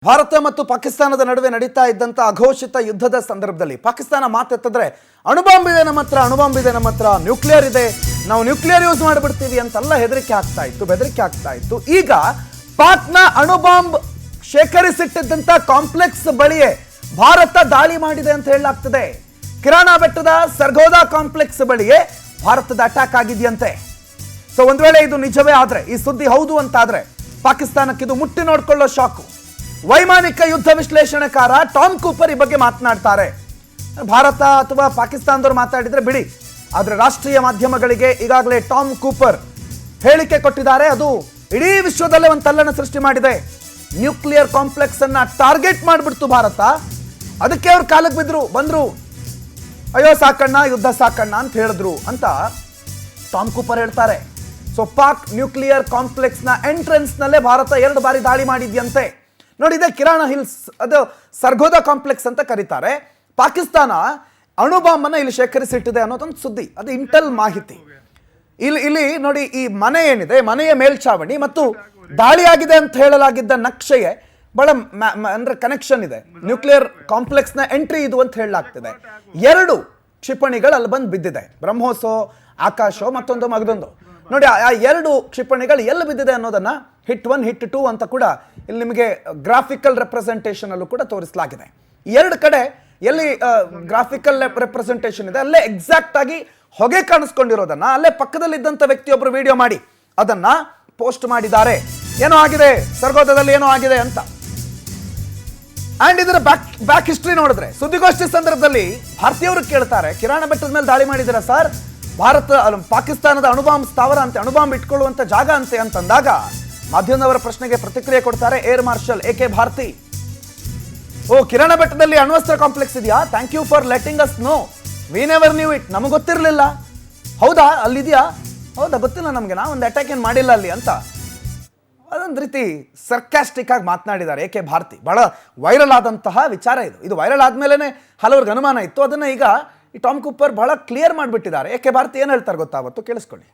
ಭಾರತ ಮತ್ತು ಪಾಕಿಸ್ತಾನದ ನಡುವೆ ನಡೀತಾ ಇದ್ದಂತ ಅಘೋಷಿತ ಯುದ್ಧದ ಸಂದರ್ಭದಲ್ಲಿ ಪಾಕಿಸ್ತಾನ ಮಾತೆತ್ತಿದ್ರೆ ಅಣುಬಾಂಬ್ ಇದೆ ನಮ್ಮ ಹತ್ರ, ನ್ಯೂಕ್ಲಿಯರ್ ಇದೆ, ನಾವು ನ್ಯೂಕ್ಲಿಯರ್ ಯೂಸ್ ಮಾಡಿಬಿಡ್ತೀವಿ ಅಂತೆಲ್ಲ ಬೆದರಿಕೆ ಆಗ್ತಾ ಇತ್ತು. ಈಗ ಪಾಕ್ನ ಅಣುಬಾಂಬ್ ಶೇಖರಿಸಿಟ್ಟಿದ್ದಂತ ಕಾಂಪ್ಲೆಕ್ಸ್ ಬಳಿಯೇ ಭಾರತ ದಾಳಿ ಮಾಡಿದೆ ಅಂತ ಹೇಳಲಾಗ್ತದೆ. ಕಿರಾಣ ಬೆಟ್ಟದ ಸರ್ಗೋದಾ ಕಾಂಪ್ಲೆಕ್ಸ್ ಬಳಿಯೇ ಭಾರತದ ಅಟ್ಯಾಕ್ ಆಗಿದೆಯಂತೆ. ಸೊ ಒಂದ್ ವೇಳೆ ಇದು ನಿಜವೇ ಆದ್ರೆ, ಈ ಸುದ್ದಿ ಹೌದು ಅಂತಾದ್ರೆ ಪಾಕಿಸ್ತಾನಕ್ಕೆ ಇದು ಮುಟ್ಟಿ ನೋಡ್ಕೊಳ್ಳೋ ಶಾಕು. ವೈಮಾನಿಕ ಯುದ್ಧ ವಿಶ್ಲೇಷಣೆಕಾರ ಟಾಮ್ ಕೂಪರ್ ಈ ಬಗ್ಗೆ ಮಾತನಾಡ್ತಾರೆ. ಭಾರತ ಅಥವಾ ಪಾಕಿಸ್ತಾನದವರು ಮಾತಾಡಿದ್ರೆ ಬಿಡಿ, ಆದ್ರೆ ರಾಷ್ಟ್ರೀಯ ಮಾಧ್ಯಮಗಳಿಗೆ ಈಗಾಗಲೇ ಟಾಮ್ ಕೂಪರ್ ಹೇಳಿಕೆ ಕೊಟ್ಟಿದ್ದಾರೆ. ಅದು ಇಡೀ ವಿಶ್ವದಲ್ಲೇ ಒಂದು ತಲ್ಲಣ ಸೃಷ್ಟಿ ಮಾಡಿದೆ. ನ್ಯೂಕ್ಲಿಯರ್ ಕಾಂಪ್ಲೆಕ್ಸ್ ಅನ್ನ ಟಾರ್ಗೆಟ್ ಮಾಡಿಬಿಡ್ತು ಭಾರತ. ಅದಕ್ಕೆ ಅವ್ರು ಕಾಲಕ್ಕೆ ಬಂದ್ರು, ಅಯ್ಯೋ ಸಾಕಣ್ಣ, ಯುದ್ಧ ಸಾಕಣ್ಣ ಅಂತ ಹೇಳಿದ್ರು ಅಂತ ಟಾಮ್ ಕೂಪರ್ ಹೇಳ್ತಾರೆ. ಸೊ ಪಾಕ್ ನ್ಯೂಕ್ಲಿಯರ್ ಕಾಂಪ್ಲೆಕ್ಸ್ ನ ಎಂಟ್ರೆನ್ಸ್ ನಲ್ಲೇ ಭಾರತ 2 ಬಾರಿ ದಾಳಿ ಮಾಡಿದ್ಯಂತೆ. ನೋಡಿ, ಇದೆ ಕಿರಾಣ ಹಿಲ್ಸ್, ಅದು ಸರ್ಗೋದಾ ಕಾಂಪ್ಲೆಕ್ಸ್ ಅಂತ ಕರೀತಾರೆ. ಪಾಕಿಸ್ತಾನ ಅಣುಬಾಂಬ್ ಅನ್ನ ಇಲ್ಲಿ ಶೇಖರಿಸಿಟ್ಟಿದೆ ಅನ್ನೋದೊಂದು ಸುದ್ದಿ, ಅದು ಇಂಟೆಲ್ ಮಾಹಿತಿ. ಇಲ್ಲಿ ನೋಡಿ, ಈ ಮನೆ ಏನಿದೆ, ಮನೆಯ ಮೇಲ್ಛಾವಣಿ ಮತ್ತು ದಾಳಿಯಾಗಿದೆ ಅಂತ ಹೇಳಲಾಗಿದ್ದ ನಕ್ಷೆಗೆ ಬಹಳ ಅಂದ್ರೆ ಕನೆಕ್ಷನ್ ಇದೆ. ನ್ಯೂಕ್ಲಿಯರ್ ಕಾಂಪ್ಲೆಕ್ಸ್ ನ ಎಂಟ್ರಿ ಇದು ಅಂತ ಹೇಳಲಾಗ್ತಿದೆ. 2 ಕ್ಷಿಪಣಿಗಳು ಅಲ್ಲಿ ಬಂದು ಬಿದ್ದಿದೆ, ಬ್ರಹ್ಮೋಸೋ, ಆಕಾಶೋ, ಮತ್ತೊಂದು ಮಗದೊಂದು. ನೋಡಿ, ಆ 2 ಕ್ಷಿಪಣಿಗಳು ಎಲ್ಲಿ ಬಿದ್ದಿದೆ ಅನ್ನೋದನ್ನ ಹಿಟ್ 1 ಹಿಟ್ 2 ಅಂತ ಕೂಡ ಇಲ್ಲಿ ನಿಮಗೆ ಗ್ರಾಫಿಕಲ್ ರೆಪ್ರೆಸೆಂಟೇಷನ್ ಅಲ್ಲೂ ಕೂಡ ತೋರಿಸಲಾಗಿದೆ. 2 ಕಡೆ ಎಲ್ಲಿ ಗ್ರಾಫಿಕಲ್ ರೆಪ್ರೆಸೆಂಟೇಷನ್ ಇದೆ ಅಲ್ಲೇ ಎಕ್ಸಾಕ್ಟ್ ಆಗಿ ಹೊಗೆ ಕಾಣಿಸ್ಕೊಂಡಿರೋದನ್ನ ಅಲ್ಲೇ ಪಕ್ಕದಲ್ಲಿದ್ದಂಥ ವ್ಯಕ್ತಿಯೊಬ್ಬರು ವಿಡಿಯೋ ಮಾಡಿ ಅದನ್ನ ಪೋಸ್ಟ್ ಮಾಡಿದ್ದಾರೆ. ಏನೋ ಆಗಿದೆ ಸರ್ಗೋದಾದಲ್ಲಿ, ಏನೋ ಆಗಿದೆ ಅಂತ. ಅಂಡ್ ಇದರ ಬ್ಯಾಕ್ ಹಿಸ್ಟ್ರಿ ನೋಡಿದ್ರೆ, ಸುದ್ದಿಗೋಷ್ಠಿ ಸಂದರ್ಭದಲ್ಲಿ ಭಾರತೀಯವರು ಕೇಳ್ತಾರೆ, ಕಿರಾಣ ಬೆಟ್ಟದ ಮೇಲೆ ದಾಳಿ ಮಾಡಿದ್ದೀರಾ ಸರ್, ಪಾಕಿಸ್ತಾನದ ಅಣುಬಾಂಬ್ ಸ್ಥಾವರ ಅಂತೆ, ಅಣುಬಾಂಬ್ ಇಟ್ಕೊಳ್ಳುವಂತ ಜಾಗ ಅಂತೆ ಅಂತಂದಾಗ ಮಾಧ್ಯಮದವರ ಪ್ರಶ್ನೆಗೆ ಪ್ರತಿಕ್ರಿಯೆ ಕೊಡ್ತಾರೆ ಏರ್ ಮಾರ್ಷಲ್ AK ಭಾರತಿ. ಓ, ಕಿರಾಣ ಬೆಟ್ಟದಲ್ಲಿ ಅಣ್ವಸ್ತ್ರ ಕಾಂಪ್ಲೆಕ್ಸ್ ಇದೆಯಾ? Thank you for letting us know, we never knew it, ನಮಗೆ ಗೊತ್ತಿರಲಿಲ್ಲ. ಹೌದಾ, ಅಲ್ಲಿದೆಯಾ? ಹೌದಾ, ಗೊತ್ತಿಲ್ಲ ನಮಗೆ, ನಾವು ಒಂದು ಅಟ್ಯಾಕ್ ಏನು ಮಾಡಿಲ್ಲ ಅಲ್ಲಿ ಅಂತ ಅದೊಂದು ರೀತಿ ಸರ್ಕ್ಯಾಸ್ಟಿಕ್ ಆಗಿ ಮಾತನಾಡಿದ್ದಾರೆ AK ಭಾರತಿ. ಬಹಳ ವೈರಲ್ ಆದಂತಹ ವಿಚಾರ ಇದು ವೈರಲ್ ಆದ್ಮೇಲೆ ಹಲವ್ರಿಗೆ ಅನುಮಾನ ಇತ್ತು. ಅದನ್ನ ಈಗ ಈ ಟಾಮ್ ಕೂಪರ್ ಬಹಳ ಕ್ಲಿಯರ್ ಮಾಡಿಬಿಟ್ಟಿದ್ದಾರೆ. AK ಭಾರತಿ ಏನು ಹೇಳ್ತಾರೆ ಗೊತ್ತಾ, ಅವತ್ತು ಕೇಳಿಸ್ಕೊಳ್ಳಿ.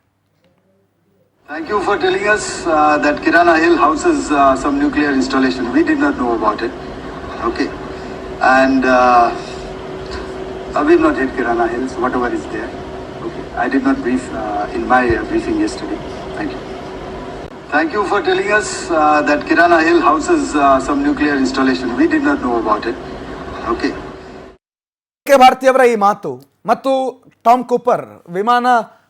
Thank you for telling us that Kirana Hill houses some nuclear installation. We did not know about it. Okay. And we've not hit Kirana Hills, whatever is there. Okay. I did not brief in my briefing yesterday. Thank you. Thank you for telling us that Kirana Hill houses some nuclear installation. We did not know about it. Okay. AK ಭಾರತಿಯವರ ಈ ಮಾತು ಮತ್ತು Tom Cooper ವಿಮಾನ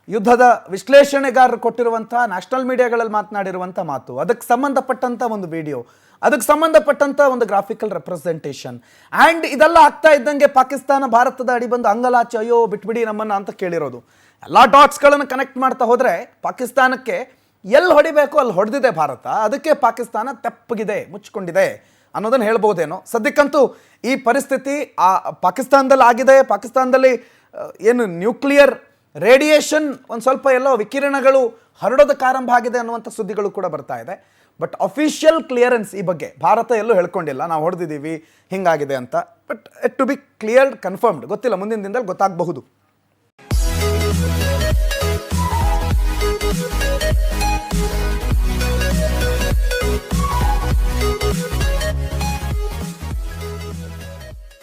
ಯುದ್ಧದ ವಿಶ್ಲೇಷಣೆಗಾರರು ಕೊಟ್ಟಿರುವಂತಹ national ಮೀಡಿಯಾಗಳಲ್ಲಿ ಮಾತನಾಡಿರುವಂಥ ಮಾತು, ಅದಕ್ಕೆ ಸಂಬಂಧಪಟ್ಟಂಥ ಒಂದು ವಿಡಿಯೋ, ಅದಕ್ಕೆ ಸಂಬಂಧಪಟ್ಟಂಥ ಒಂದು ಗ್ರಾಫಿಕಲ್ ರೆಪ್ರೆಸೆಂಟೇಷನ್, ಆ್ಯಂಡ್ ಇದೆಲ್ಲ ಆಗ್ತಾ ಇದ್ದಂಗೆ ಪಾಕಿಸ್ತಾನ ಭಾರತದ ಅಡಿ ಬಂದು ಅಂಗಲಾಚಿ ಅಯ್ಯೋ ಬಿಟ್ಬಿಡಿ ನಮ್ಮನ್ನ ಅಂತ ಕೇಳಿರೋದು. ಎಲ್ಲ ಡಾಟ್ಸ್ಗಳನ್ನು ಕನೆಕ್ಟ್ ಮಾಡ್ತಾ ಹೋದರೆ ಪಾಕಿಸ್ತಾನಕ್ಕೆ ಎಲ್ಲಿ ಹೊಡಿಬೇಕು ಅಲ್ಲಿ ಹೊಡೆದಿದೆ ಭಾರತ. ಅದಕ್ಕೆ ಪಾಕಿಸ್ತಾನ ತೆಪ್ಪಗಿದೆ, ಮುಚ್ಚಿಕೊಂಡಿದೆ ಅನ್ನೋದನ್ನು ಹೇಳ್ಬೋದೇನೋ. ಸದ್ಯಕ್ಕಂತೂ ಈ ಪರಿಸ್ಥಿತಿ ಪಾಕಿಸ್ತಾನದಲ್ಲಿ ಆಗಿದೆ. ಪಾಕಿಸ್ತಾನದಲ್ಲಿ ಏನು ನ್ಯೂಕ್ಲಿಯರ್ ರೇಡಿಯೇಷನ್ ಒಂದು ಸ್ವಲ್ಪ ಎಲ್ಲೋ ವಿಕಿರಣಗಳು ಹರಡೋದಕ್ಕೆ ಆರಂಭ ಆಗಿದೆ ಅನ್ನುವಂಥ ಸುದ್ದಿಗಳು ಕೂಡ ಬರ್ತಾ ಇದೆ. ಬಟ್ ಅಫಿಷಿಯಲ್ ಕ್ಲಿಯರೆನ್ಸ್ ಈ ಬಗ್ಗೆ ಭಾರತ ಎಲ್ಲೂ ಹೇಳ್ಕೊಂಡಿಲ್ಲ, ನಾವು ಹೊಡೆದಿದ್ದೀವಿ ಹಿಂಗಾಗಿದೆ ಅಂತ. But to be cleared, confirmed ಗೊತ್ತಿಲ್ಲ, ಮುಂದಿನ ದಿನದಲ್ಲಿ ಗೊತ್ತಾಗಬಹುದು.